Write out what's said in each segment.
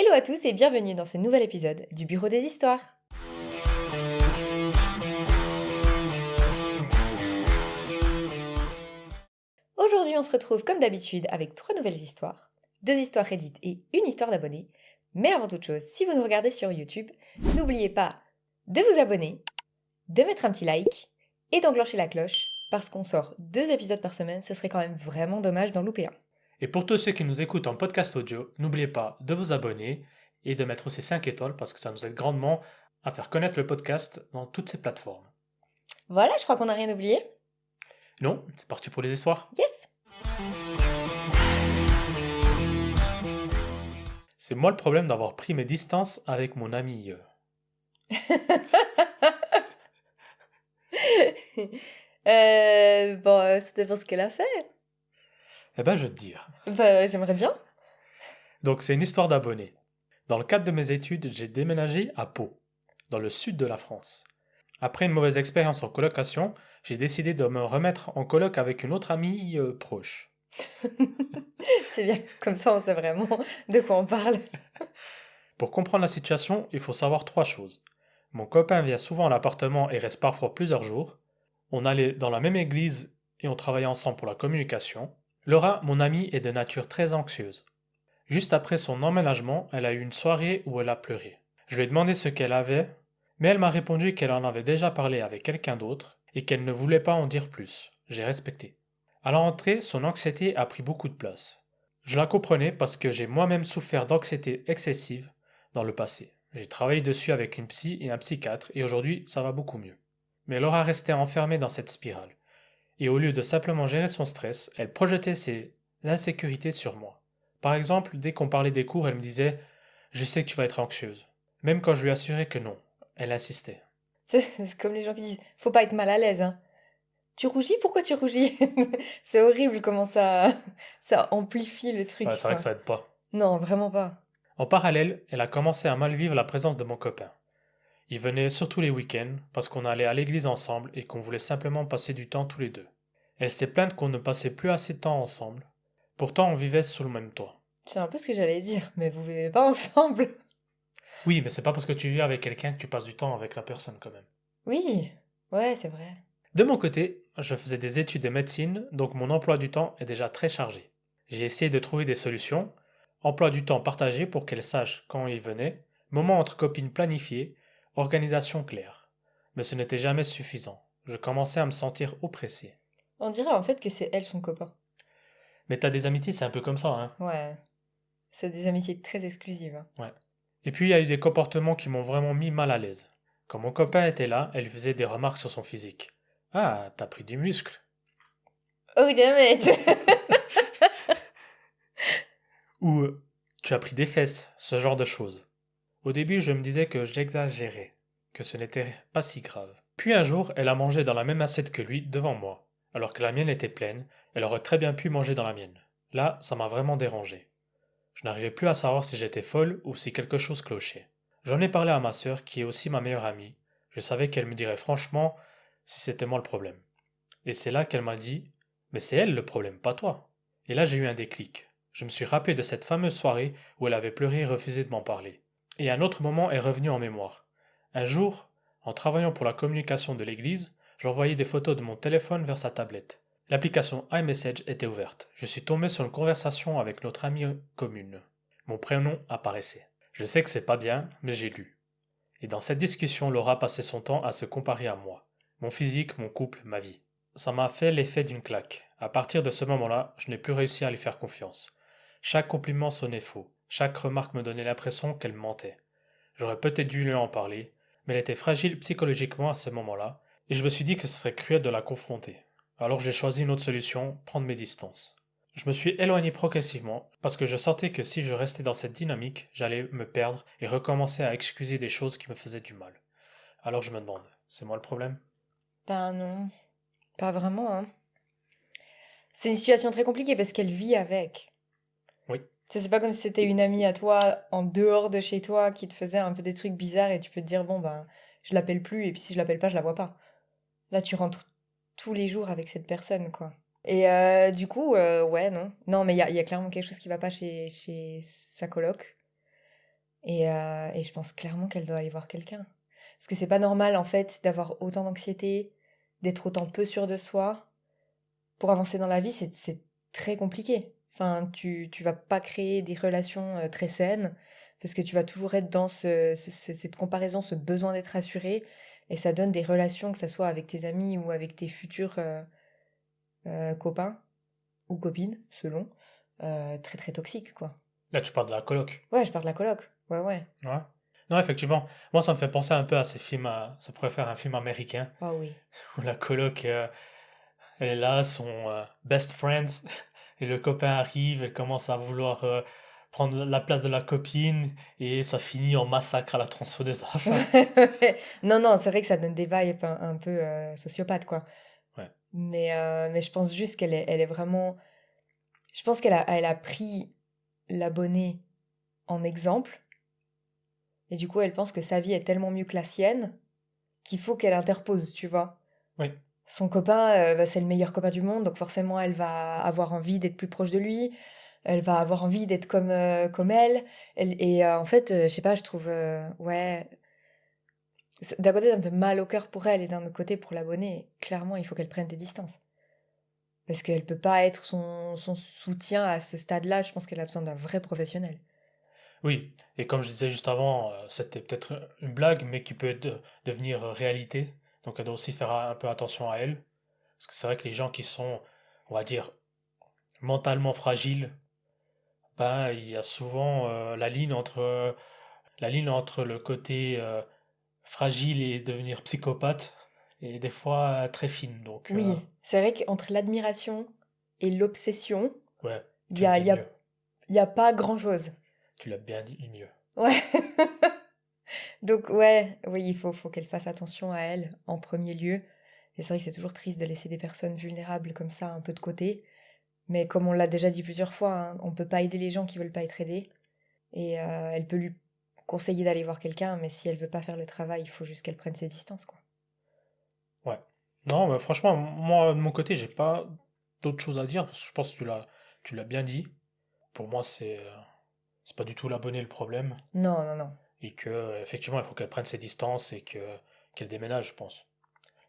Hello à tous et bienvenue dans ce nouvel épisode du Bureau des Histoires. Aujourd'hui, on se retrouve comme d'habitude avec 3 nouvelles histoires, 2 histoires Reddit et une histoire d'abonnés. Mais avant toute chose, si vous nous regardez sur YouTube, n'oubliez pas de vous abonner, de mettre un petit like et d'enclencher la cloche parce qu'on sort 2 épisodes par semaine, ce serait quand même vraiment dommage d'en louper un. Et pour tous ceux qui nous écoutent en podcast audio, n'oubliez pas de vous abonner et de mettre aussi 5 étoiles parce que ça nous aide grandement à faire connaître le podcast dans toutes ces plateformes. Voilà, je crois qu'on n'a rien oublié. Non, c'est parti pour les histoires. Yes. C'est moi le problème d'avoir pris mes distances avec mon ami. Ça dépend ce qu'elle a fait. Eh ben, je vais te dire. J'aimerais bien. Donc, c'est une histoire d'abonnés. Dans le cadre de mes études, j'ai déménagé à Pau, dans le sud de la France. Après une mauvaise expérience en colocation, j'ai décidé de me remettre en coloc avec une autre amie proche. C'est bien, comme ça on sait vraiment de quoi on parle. Pour comprendre la situation, il faut savoir 3 choses. Mon copain vient souvent à l'appartement et reste parfois plusieurs jours. On allait dans la même église et on travaillait ensemble pour la communication. Laura, mon amie, est de nature très anxieuse. Juste après son emménagement, elle a eu une soirée où elle a pleuré. Je lui ai demandé ce qu'elle avait, mais elle m'a répondu qu'elle en avait déjà parlé avec quelqu'un d'autre et qu'elle ne voulait pas en dire plus. J'ai respecté. À la rentrée, son anxiété a pris beaucoup de place. Je la comprenais parce que j'ai moi-même souffert d'anxiété excessive dans le passé. J'ai travaillé dessus avec une psy et un psychiatre et aujourd'hui ça va beaucoup mieux. Mais Laura restait enfermée dans cette spirale. Et au lieu de simplement gérer son stress, elle projetait ses insécurités sur moi. Par exemple, dès qu'on parlait des cours, elle me disait « Je sais que tu vas être anxieuse ». Même quand je lui assurais que non, elle insistait. C'est comme les gens qui disent faut pas être mal à l'aise, hein. Tu rougis? Pourquoi tu rougis? C'est horrible comment ça amplifie le truc, Ouais, c'est vrai que quoi. ça aide pas. Non, vraiment pas. En parallèle, elle a commencé à mal vivre la présence de mon copain. Il venait surtout les week-ends parce qu'on allait à l'église ensemble et qu'on voulait simplement passer du temps tous les deux. Elle s'est plainte qu'on ne passait plus assez de temps ensemble. Pourtant, on vivait sous le même toit. C'est un peu ce que j'allais dire, mais vous vivez pas ensemble. Oui, mais c'est pas parce que tu vis avec quelqu'un que tu passes du temps avec la personne quand même. Oui, ouais, c'est vrai. De mon côté, je faisais des études de médecine, donc mon emploi du temps est déjà très chargé. J'ai essayé de trouver des solutions, emploi du temps partagé pour qu'elle sache quand il venait, moment entre copines planifié, organisation claire. Mais ce n'était jamais suffisant. Je commençais à me sentir oppressé. On dirait en fait que c'est elle son copain. Mais t'as des amitiés, c'est un peu comme ça, hein. Ouais, c'est des amitiés très exclusives, hein. Ouais. Et puis il y a eu des comportements qui m'ont vraiment mis mal à l'aise. Quand mon copain était là, elle faisait des remarques sur son physique. Ah, t'as pris du muscle. Oh damn it. Ou tu as pris des fesses, ce genre de choses. Au début, je me disais que j'exagérais, que ce n'était pas si grave. Puis un jour, elle a mangé dans la même assiette que lui, devant moi. Alors que la mienne était pleine, elle aurait très bien pu manger dans la mienne. Là, ça m'a vraiment dérangé. Je n'arrivais plus à savoir si j'étais folle ou si quelque chose clochait. J'en ai parlé à ma sœur, qui est aussi ma meilleure amie. Je savais qu'elle me dirait franchement si c'était moi le problème. Et c'est là qu'elle m'a dit mais c'est elle le problème, pas toi. Et là, j'ai eu un déclic. Je me suis rappelé de cette fameuse soirée où elle avait pleuré et refusé de m'en parler. Et un autre moment est revenu en mémoire. Un jour, en travaillant pour la communication de l'église, j'envoyais des photos de mon téléphone vers sa tablette. L'application iMessage était ouverte. Je suis tombé sur une conversation avec notre amie commune. Mon prénom apparaissait. Je sais que c'est pas bien, mais j'ai lu. Et dans cette discussion, Laura passait son temps à se comparer à moi. Mon physique, mon couple, ma vie. Ça m'a fait l'effet d'une claque. À partir de ce moment-là, je n'ai plus réussi à lui faire confiance. Chaque compliment sonnait faux. Chaque remarque me donnait l'impression qu'elle mentait. J'aurais peut-être dû lui en parler, mais elle était fragile psychologiquement à ce moment-là, et je me suis dit que ce serait cruel de la confronter. Alors j'ai choisi une autre solution, prendre mes distances. Je me suis éloigné progressivement, parce que je sentais que si je restais dans cette dynamique, j'allais me perdre et recommencer à excuser des choses qui me faisaient du mal. Alors je me demande, c'est moi le problème? Ben non, pas vraiment, hein. C'est une situation très compliquée parce qu'elle vit avec. Oui. Tu sais, c'est pas comme si c'était une amie à toi en dehors de chez toi qui te faisait un peu des trucs bizarres et tu peux te dire bon ben je l'appelle plus et puis si je l'appelle pas je la vois pas. Là tu rentres tous les jours avec cette personne quoi. Et du coup ouais non mais il y a clairement quelque chose qui va pas chez sa coloc. Et je pense clairement qu'elle doit aller voir quelqu'un. Parce que c'est pas normal, en fait, d'avoir autant d'anxiété, d'être autant peu sûr de soi. Pour avancer dans la vie, c'est très compliqué. Enfin, tu vas pas créer des relations très saines, parce que tu vas toujours être dans cette comparaison, ce besoin d'être rassuré, et ça donne des relations, que ce soit avec tes amis ou avec tes futurs copains ou copines, selon, très très toxiques, quoi. Là, tu parles de la coloc. Ouais, je parle de la coloc. Ouais, ouais. Ouais. Non, effectivement. Moi, ça me fait penser un peu à ces films. Ça pourrait faire un film américain Ah oui. où la coloc, elle est là, son best friend, et le copain arrive, elle commence à vouloir prendre la place de la copine, et ça finit en massacre à la tronçonneuse à la fin. Non, non, c'est vrai que ça donne des vibes un peu sociopathe, quoi. Ouais. Mais je pense juste elle est vraiment. Je pense qu'elle a pris l'abonné en exemple, et du coup, elle pense que sa vie est tellement mieux que la sienne qu'il faut qu'elle interpose, tu vois. Oui. Son copain, bah, c'est le meilleur copain du monde, donc forcément, elle va avoir envie d'être plus proche de lui, elle va avoir envie d'être comme elle. En fait, je sais pas, je trouve, ouais, d'un côté, ça me fait mal au cœur pour elle, et d'un autre côté, pour l'abonné, clairement, il faut qu'elle prenne des distances. Parce qu'elle peut pas être son soutien à ce stade-là, je pense qu'elle a besoin d'un vrai professionnel. Oui. Et comme je disais juste avant, c'était peut-être une blague, mais qui peut devenir réalité. Donc elle doit aussi faire un peu attention à elle. Parce que c'est vrai que les gens qui sont, on va dire, mentalement fragiles, ben, il y a souvent la ligne entre le côté fragile et devenir psychopathe est des fois très fine. Donc, Oui, c'est vrai qu'entre l'admiration et l'obsession, ouais, il tu y le a, dis il y a, mieux. il y a pas grand-chose. Tu l'as bien dit mieux. Ouais. Donc ouais, oui, il faut qu'elle fasse attention à elle en premier lieu. Et c'est vrai que c'est toujours triste de laisser des personnes vulnérables comme ça un peu de côté. Mais comme on l'a déjà dit plusieurs fois, hein, on peut pas aider les gens qui veulent pas être aidés. Et elle peut lui conseiller d'aller voir quelqu'un, mais si elle veut pas faire le travail, il faut juste qu'elle prenne ses distances, quoi. Ouais. Non, mais franchement, moi, de mon côté, j'ai pas d'autre chose à dire, parce que je pense que tu l'as bien dit. Pour moi, c'est pas du tout l'abonné le problème. Non, non, non. Et que, effectivement, il faut qu'elle prenne ses distances et qu'elle déménage, je pense.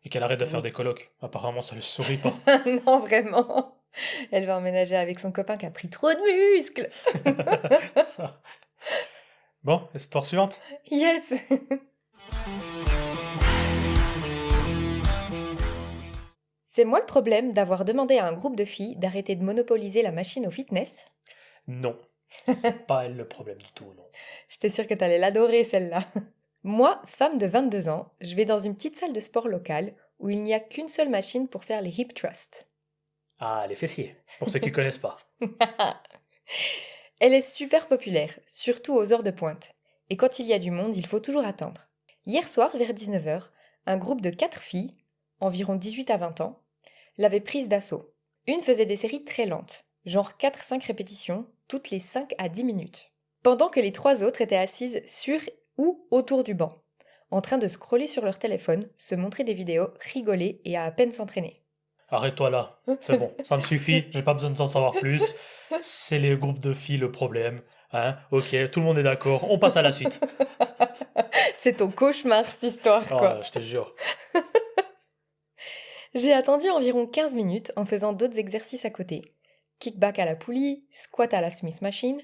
Et qu'elle arrête de faire des Oui. colocs. Apparemment, ça ne sourit pas. Non, vraiment. Elle va emménager avec son copain qui a pris trop de muscles. Ça. Bon, histoire suivante. Yes. C'est moi le problème d'avoir demandé à un groupe de filles d'arrêter de monopoliser la machine au fitness. Non. C'est pas elle le problème du tout, non. J'étais sûre que t'allais l'adorer celle-là. Moi, femme de 22 ans, je vais dans une petite salle de sport locale où il n'y a qu'une seule machine pour faire les hip thrusts. Ah, les fessiers, pour ceux qui connaissent pas. Elle est super populaire, surtout aux heures de pointe. Et quand il y a du monde, il faut toujours attendre. Hier soir, vers 19 heures, un groupe de 4 filles, environ 18 à 20 ans, l'avait prise d'assaut. Une faisait des séries très lentes, genre 4-5 répétitions, toutes les 5 à 10 minutes. Pendant que les 3 autres étaient assises sur ou autour du banc, en train de scroller sur leur téléphone, se montrer des vidéos, rigoler et à peine s'entraîner. Arrête-toi là. C'est bon, ça me suffit, j'ai pas besoin d'en savoir plus. C'est les groupes de filles le problème. Hein? Ok, tout le monde est d'accord, on passe à la suite. C'est ton cauchemar, cette histoire, Oh, quoi. je te jure. J'ai attendu environ 15 minutes en faisant d'autres exercices à côté. Kickback à la poulie, squat à la Smith Machine.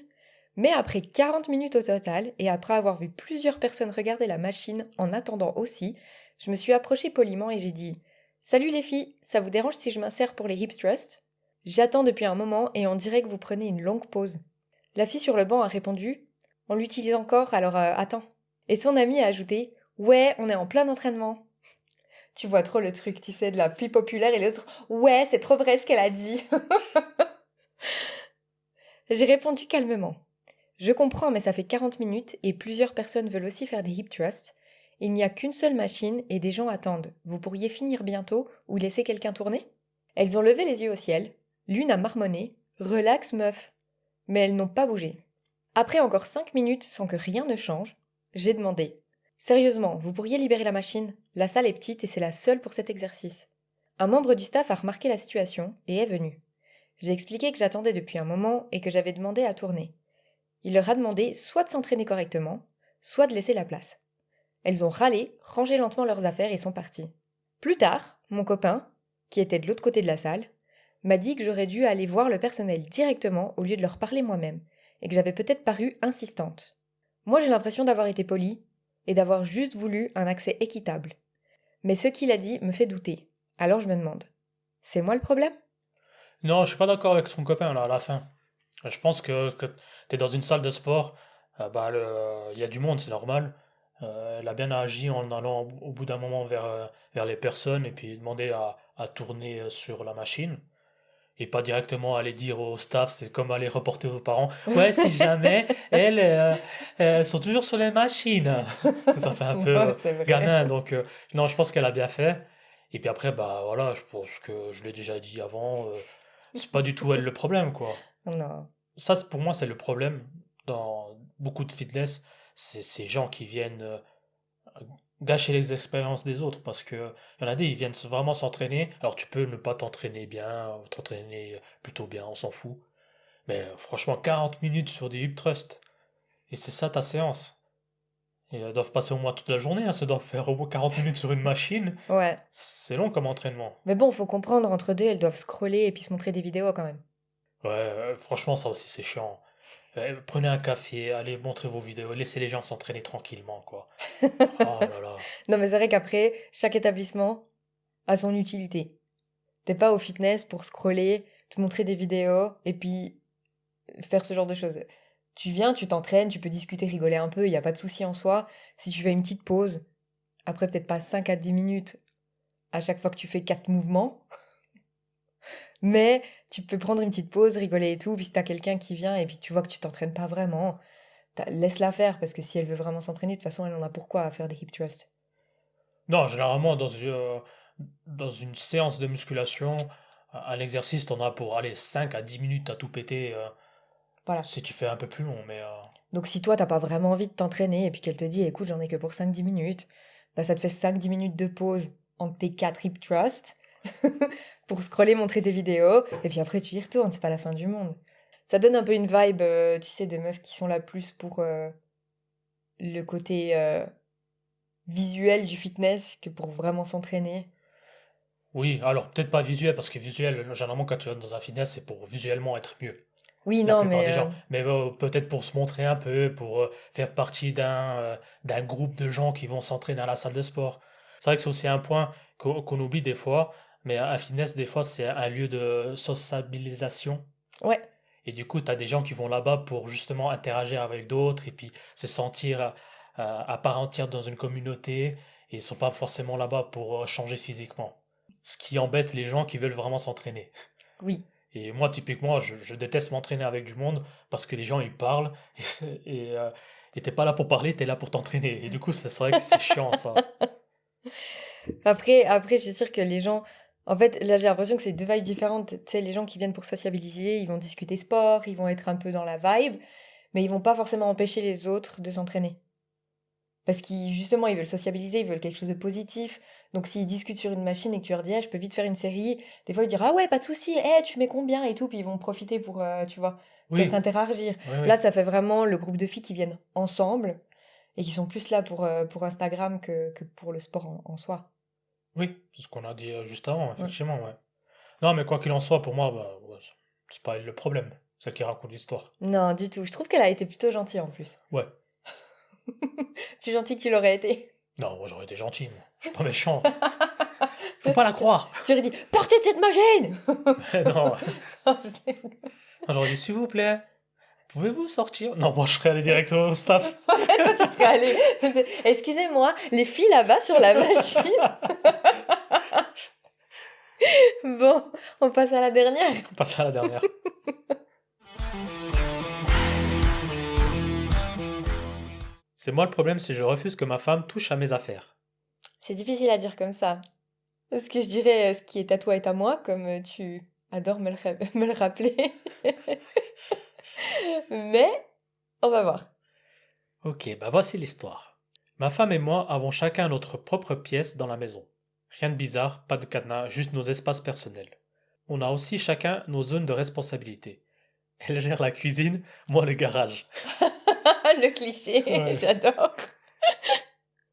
Mais après 40 minutes au total, et après avoir vu plusieurs personnes regarder la machine en attendant aussi, je me suis approchée poliment et j'ai dit « Salut les filles, ça vous dérange si je m'insère pour les hip thrusts ? J'attends depuis un moment et on dirait que vous prenez une longue pause. » La fille sur le banc a répondu « On l'utilise encore, alors attends. » Et son amie a ajouté « Ouais, on est en plein entraînement. » Tu vois trop le truc, tu sais, de la fille populaire et les autres « Ouais, c'est trop vrai ce qu'elle a dit. » J'ai répondu calmement. Je comprends, mais ça fait 40 minutes et plusieurs personnes veulent aussi faire des hip thrusts. Il n'y a qu'une seule machine et des gens attendent. Vous pourriez finir bientôt ou laisser quelqu'un tourner ? Elles ont levé les yeux au ciel. L'une a marmonné « Relax, meuf !» Mais elles n'ont pas bougé. Après encore 5 minutes sans que rien ne change, j'ai demandé « Sérieusement, vous pourriez libérer la machine ? La salle est petite et c'est la seule pour cet exercice. » Un membre du staff a remarqué la situation et est venu. J'ai expliqué que j'attendais depuis un moment et que j'avais demandé à tourner. Il leur a demandé soit de s'entraîner correctement, soit de laisser la place. Elles ont râlé, rangé lentement leurs affaires et sont parties. Plus tard, mon copain, qui était de l'autre côté de la salle, m'a dit que j'aurais dû aller voir le personnel directement au lieu de leur parler moi-même, et que j'avais peut-être paru insistante. Moi j'ai l'impression d'avoir été polie, et d'avoir juste voulu un accès équitable. Mais ce qu'il a dit me fait douter. Alors je me demande, c'est moi le problème? Non, je suis pas d'accord avec son copain là à la fin. Je pense que t'es dans une salle de sport, il y a du monde, c'est normal. Elle a bien agi en allant au bout d'un moment vers les personnes et puis demander à tourner sur la machine. Et pas directement aller dire au staff, c'est comme aller reporter aux parents. Ouais, si jamais, elles sont toujours sur les machines. Ça fait un peu Ouais, c'est vrai. gamin, donc non, je pense qu'elle a bien fait. Et puis après, bah voilà, je pense que je l'ai déjà dit avant, c'est pas du tout elle le problème, quoi. Non. Ça, pour moi, c'est le problème dans beaucoup de fitness, c'est ces gens qui viennent gâcher les expériences des autres parce que y en a des, ils viennent vraiment s'entraîner. Alors tu peux ne pas t'entraîner bien, ou t'entraîner plutôt bien, on s'en fout. Mais franchement, 40 minutes sur des hip thrusts, et c'est ça ta séance. Et elles doivent passer au moins toute la journée, hein, ça doivent faire au moins 40 minutes sur une machine. Ouais. C'est long comme entraînement. Mais bon, faut comprendre, entre deux, elles doivent scroller et puis se montrer des vidéos quand même. Ouais, franchement, ça aussi c'est chiant. Prenez un café, allez montrer vos vidéos, laissez les gens s'entraîner tranquillement, quoi. Oh là là. Non, mais c'est vrai qu'après, chaque établissement a son utilité. T'es pas au fitness pour scroller, te montrer des vidéos et puis faire ce genre de choses. Tu viens, tu t'entraînes, tu peux discuter, rigoler un peu, il n'y a pas de souci en soi. Si tu fais une petite pause, après peut-être pas 5 à 10 minutes à chaque fois que tu fais 4 mouvements, mais tu peux prendre une petite pause, rigoler et tout, puis si t'as quelqu'un qui vient et puis tu vois que tu t'entraînes pas vraiment, laisse-la faire, parce que si elle veut vraiment s'entraîner, de toute façon, elle en a pourquoi à faire des hip thrusts. Non, généralement, dans une séance de musculation, un exercice, t'en as pour aller 5 à 10 minutes à tout péter, Voilà. si tu fais un peu plus long. Mais Donc si toi, t'as pas vraiment envie de t'entraîner et puis qu'elle te dit, écoute, j'en ai que pour 5-10 minutes, bah ça te fait 5-10 minutes de pause entre tes 4 hip thrusts pour scroller, montrer tes vidéos, et puis après tu y retournes, c'est pas la fin du monde. Ça donne un peu une vibe, tu sais, de meufs qui sont là plus pour le côté visuel du fitness que pour vraiment s'entraîner. oui, alors peut-être pas visuel, parce que visuel, généralement, quand tu vas dans un fitness, c'est pour visuellement être mieux, Oui, la non, plupart mais des gens. Mais peut-être pour se montrer un peu, pour faire partie d'un groupe de gens qui vont s'entraîner à la salle de sport. C'est vrai que c'est aussi un point qu'on oublie des fois, mais un fitness, des fois, c'est un lieu de sociabilisation. ouais, Et du coup, tu as des gens qui vont là-bas pour justement interagir avec d'autres et puis se sentir à part entière dans une communauté et ils sont pas forcément là-bas pour changer physiquement. Ce qui embête les gens qui veulent vraiment s'entraîner. oui. Et moi, typiquement, je déteste m'entraîner avec du monde parce que les gens, ils parlent et t'es pas là pour parler, t'es là pour t'entraîner. Et du coup, c'est vrai que c'est chiant, ça. Après, je suis sûre que les gens. En fait, là, j'ai l'impression que c'est deux vibes différentes. Tu sais, les gens qui viennent pour sociabiliser, ils vont discuter sport, ils vont être un peu dans la vibe, mais ils vont pas forcément empêcher les autres de s'entraîner. Parce qu'ils, justement, ils veulent sociabiliser, ils veulent quelque chose de positif. Donc, s'ils discutent sur une machine et que tu leur dis, ah, je peux vite faire une série, des fois, ils diront, ah ouais, pas de souci, tu mets combien et tout, puis ils vont profiter pour, tu vois, peut-être Oui, interagir. oui, Là, oui. ça fait vraiment le groupe de filles qui viennent ensemble et qui sont plus là pour Instagram que pour le sport en soi. Oui, c'est ce qu'on a dit juste avant, Ouais. effectivement, ouais. Non, mais quoi qu'il en soit, pour moi, bah, ouais, c'est pas elle le problème, celle qui raconte l'histoire. Non, du tout. Je trouve qu'elle a été plutôt gentille en plus. Ouais. Plus gentille que tu l'aurais été. Non, moi j'aurais été gentil, moi. Je suis pas méchant. Faut pas la croire. Tu aurais dit, partez de cette machine. Non, Non, je sais. j'aurais dit, s'il vous plaît, pouvez-vous sortir? Non, moi je serais allé direct au staff. Toi, tu serais allé. Excusez-moi, les filles là-bas sur la machine. Bon, on passe à la dernière. On passe à la dernière. C'est moi le problème si je refuse que ma femme touche à mes affaires. C'est difficile à dire comme ça. Ce que je dirais, ce qui est à toi est à moi, comme tu adores me le rappeler. Mais, on va voir. Ok, bah voici l'histoire. Ma femme et moi avons chacun notre propre pièce dans la maison. Rien de bizarre, pas de cadenas, juste nos espaces personnels. On a aussi chacun nos zones de responsabilité. Elle gère la cuisine, moi le garage. Le cliché, Ouais. j'adore.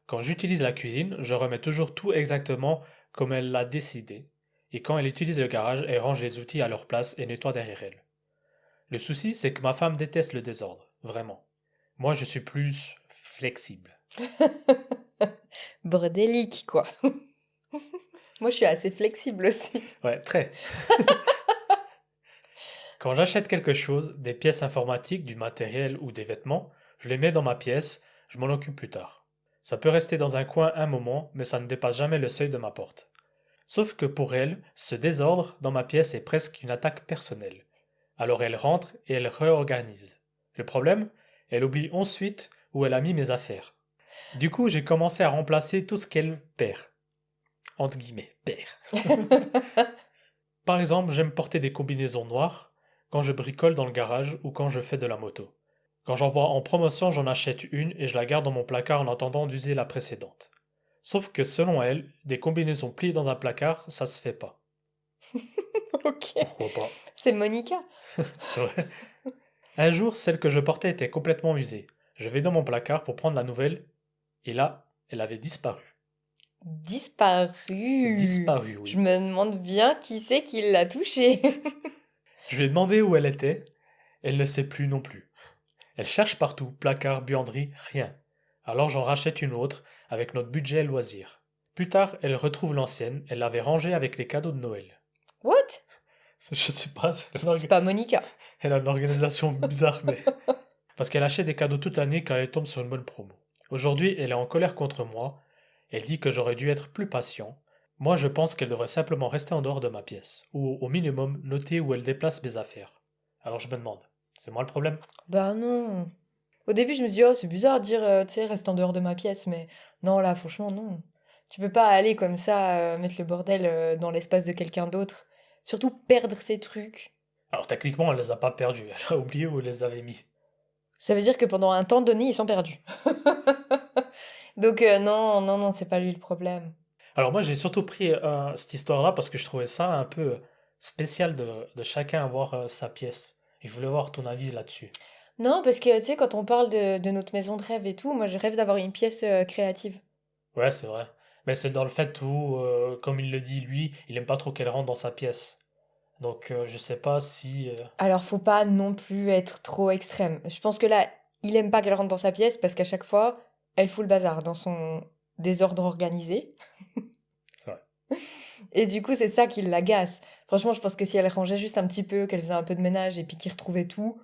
Quand j'utilise la cuisine, je remets toujours tout exactement comme elle l'a décidé. Et quand elle utilise le garage, elle range les outils à leur place et nettoie derrière elle. Le souci, c'est que ma femme déteste le désordre, vraiment. Moi, je suis plus flexible. Bordélique, quoi. Moi, je suis assez flexible aussi. Ouais, très. Quand j'achète quelque chose, des pièces informatiques, du matériel ou des vêtements, je les mets dans ma pièce, je m'en occupe plus tard. Ça peut rester dans un coin un moment, mais ça ne dépasse jamais le seuil de ma porte. Sauf que pour elle, ce désordre dans ma pièce est presque une attaque personnelle. Alors elle rentre et elle réorganise. Le problème, elle oublie ensuite où elle a mis mes affaires. Du coup, j'ai commencé à remplacer tout ce qu'elle perd. Entre guillemets, perd. Par exemple, j'aime porter des combinaisons noires quand je bricole dans le garage ou quand je fais de la moto. Quand j'en vois en promotion, j'en achète une et je la garde dans mon placard en attendant d'user la précédente. Sauf que selon elle, des combinaisons pliées dans un placard, ça se fait pas. Ok. Pourquoi pas? C'est Monica. C'est vrai. Un jour, celle que je portais était complètement usée. Je vais dans mon placard pour prendre la nouvelle, et là, elle avait disparu. Disparu. Disparu, Je oui. me demande bien qui c'est qui l'a touché. Je lui ai demandé où elle était, elle ne sait plus non plus. Elle cherche partout, placard, buanderie, rien. Alors j'en rachète une autre, avec notre budget loisir. Plus tard, elle retrouve l'ancienne, elle l'avait rangée avec les cadeaux de Noël. What? Je sais pas, C'est pas Monica. elle a une organisation bizarre, mais... Parce qu'elle achète des cadeaux toute l'année quand elle tombe sur une bonne promo. Aujourd'hui, elle est en colère contre moi. Elle dit que j'aurais dû être plus patient. Moi, je pense qu'elle devrait simplement rester en dehors de ma pièce, ou au minimum noter où elle déplace mes affaires. Alors je me demande, c'est moi le problème? Bah non. Au début, je me suis dit, oh, c'est bizarre de dire, tu sais, reste en dehors de ma pièce, mais non, là, franchement, non. Tu peux pas aller comme ça, mettre le bordel dans l'espace de quelqu'un d'autre. Surtout perdre ses trucs. Alors techniquement, elle les a pas perdus, elle a oublié où elle les avait mis. Ça veut dire que pendant un temps donné, ils sont perdus. Donc, non, non, non, c'est pas lui le problème. Alors moi, j'ai surtout pris cette histoire-là parce que je trouvais ça un peu spécial de chacun avoir sa pièce. Et je voulais voir ton avis là-dessus. Non, parce que, tu sais, quand on parle de notre maison de rêve et tout, moi, je rêve d'avoir une pièce créative. Ouais, c'est vrai. Mais c'est dans le fait où, comme il le dit lui, il aime pas trop qu'elle rentre dans sa pièce. Donc je sais pas si... Alors, faut pas non plus être trop extrême. Je pense que là, il aime pas qu'elle rentre dans sa pièce parce qu'à chaque fois, elle fout le bazar dans son désordre organisé. C'est vrai. Et du coup, c'est ça qui l'agace. Franchement, je pense que si elle rangeait juste un petit peu, qu'elle faisait un peu de ménage et puis qu'il retrouvait tout,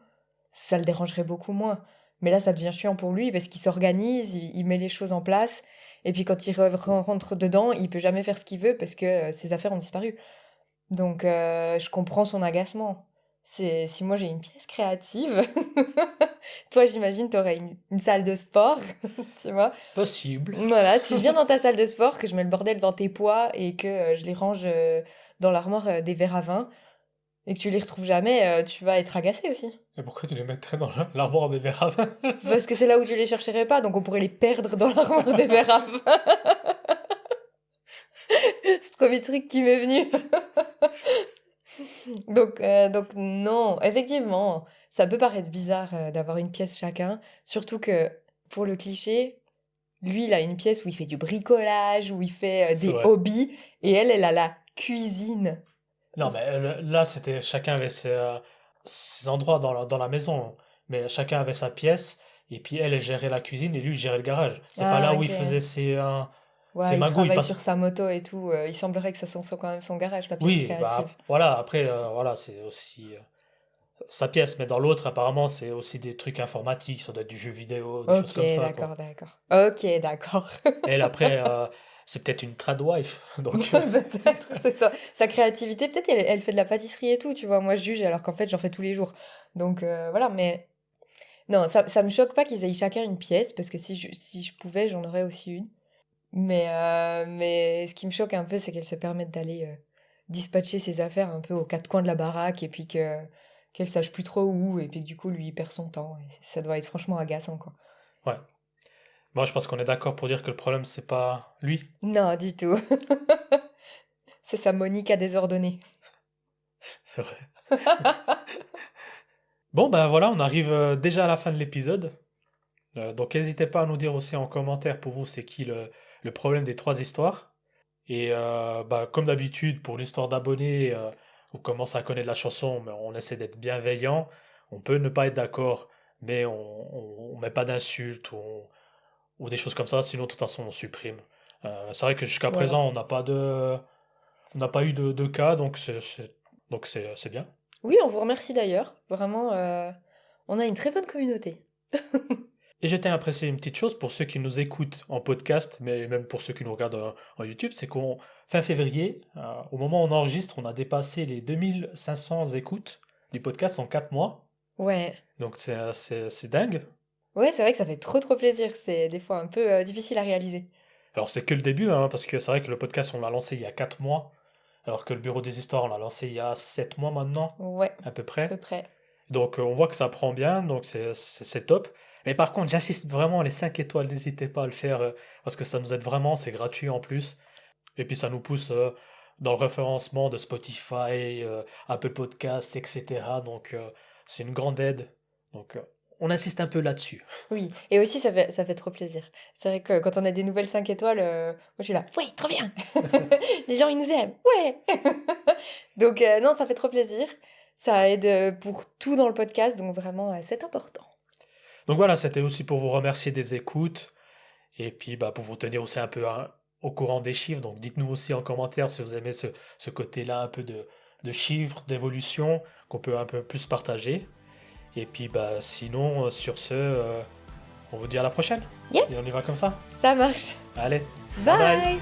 ça le dérangerait beaucoup moins. Mais là, ça devient chiant pour lui parce qu'il s'organise, il met les choses en place. Et puis quand il rentre dedans, il peut jamais faire ce qu'il veut parce que ses affaires ont disparu. Donc, je comprends son agacement. C'est si moi j'ai une pièce créative, toi j'imagine t'aurais une salle de sport, tu vois. Possible. Voilà, si je viens dans ta salle de sport, que je mets le bordel dans tes poids et que je les range dans l'armoire des verres à vin et que tu les retrouves jamais, tu vas être agacé aussi. Et pourquoi tu les mettrais dans l'armoire des verres à vin? Parce que c'est là où tu les chercherais pas, donc on pourrait les perdre dans l'armoire des verres à vin. C'est le premier truc qui m'est venu. Donc non, effectivement, ça peut paraître bizarre d'avoir une pièce chacun, surtout que pour le cliché, lui, il a une pièce où il fait du bricolage, où il fait C'est des vrai. hobbies, et elle a la cuisine. Non, mais là, c'était chacun avait ses endroits dans la maison. Mais chacun avait sa pièce. Et puis elle gérait la cuisine et lui, il gérait le garage. C'est pas Ah, là où il ok. faisait ses Ouais, il magouilles. travaille Parce... sur sa moto et tout. Il semblerait que ça soit quand même son garage, sa pièce Oui, créative. bah voilà, après, voilà, c'est aussi sa pièce. Mais dans l'autre, apparemment, c'est aussi des trucs informatiques. Ça doit être du jeu vidéo, des choses Ok, comme ça, quoi. d'accord, d'accord. Ok, d'accord. Elle, après, c'est peut-être une tradwife. Donc, Peut-être, c'est ça. Sa créativité, peut-être elle fait de la pâtisserie et tout, tu vois. Moi, je juge alors qu'en fait, j'en fais tous les jours. Donc voilà, mais non, ça me choque pas qu'ils aient chacun une pièce, parce que si je pouvais, j'en aurais aussi une. Mais ce qui me choque un peu, c'est qu'elle se permette d'aller dispatcher ses affaires un peu aux quatre coins de la baraque, et puis qu'elle sache plus trop où, et puis que du coup, lui, il perd son temps. Et ça doit être franchement agaçant, quoi. ouais. Moi, je pense qu'on est d'accord pour dire que le problème, c'est pas lui. Non, du tout. C'est sa Monica désordonnée. C'est vrai. Bon, ben voilà, on arrive déjà à la fin de l'épisode. Donc n'hésitez pas à nous dire aussi en commentaire pour vous c'est qui le problème des 3 histoires. Et bah, comme d'habitude, pour l'histoire d'abonnés, on commence à connaître la chanson, mais on essaie d'être bienveillant. On peut ne pas être d'accord, mais on met pas d'insultes ou des choses comme ça, sinon de toute façon on supprime. C'est vrai que jusqu'à Voilà. présent on n'a pas eu de cas, donc c'est bien. Oui, on vous remercie d'ailleurs. Vraiment, on a une très bonne communauté. Et je tiens à préciser une petite chose pour ceux qui nous écoutent en podcast, mais même pour ceux qui nous regardent en YouTube, c'est qu'en fin février, au moment où on enregistre, on a dépassé les 2500 écoutes du podcast en 4 mois. Ouais. Donc c'est dingue. Ouais, c'est vrai que ça fait trop plaisir. C'est des fois un peu difficile à réaliser. Alors c'est que le début, hein, parce que c'est vrai que le podcast, on l'a lancé il y a 4 mois, alors que le Bureau des Histoires, on l'a lancé il y a 7 mois maintenant, Ouais, à peu à peu près. près. Donc on voit que ça prend bien, donc c'est top. Mais par contre, j'insiste vraiment, les 5 étoiles, n'hésitez pas à le faire, parce que ça nous aide vraiment, c'est gratuit en plus. Et puis ça nous pousse dans le référencement de Spotify, Apple Podcast, etc. Donc c'est une grande aide. Donc on insiste un peu là-dessus. Oui, et aussi ça fait trop plaisir. C'est vrai que quand on a des nouvelles 5 étoiles, moi je suis là, ouais, trop bien. Les gens ils nous aiment, ouais. Donc non, ça fait trop plaisir. Ça aide pour tout dans le podcast, donc vraiment c'est important. Donc voilà, c'était aussi pour vous remercier des écoutes et puis bah, pour vous tenir aussi un peu au courant des chiffres. Donc dites-nous aussi en commentaire si vous aimez ce côté-là un peu de chiffres, d'évolution, qu'on peut un peu plus partager. Et puis bah, sinon, sur ce, on vous dit à la prochaine. Yes, Et on y va comme ça. ça marche. Allez, bye bye. Bye.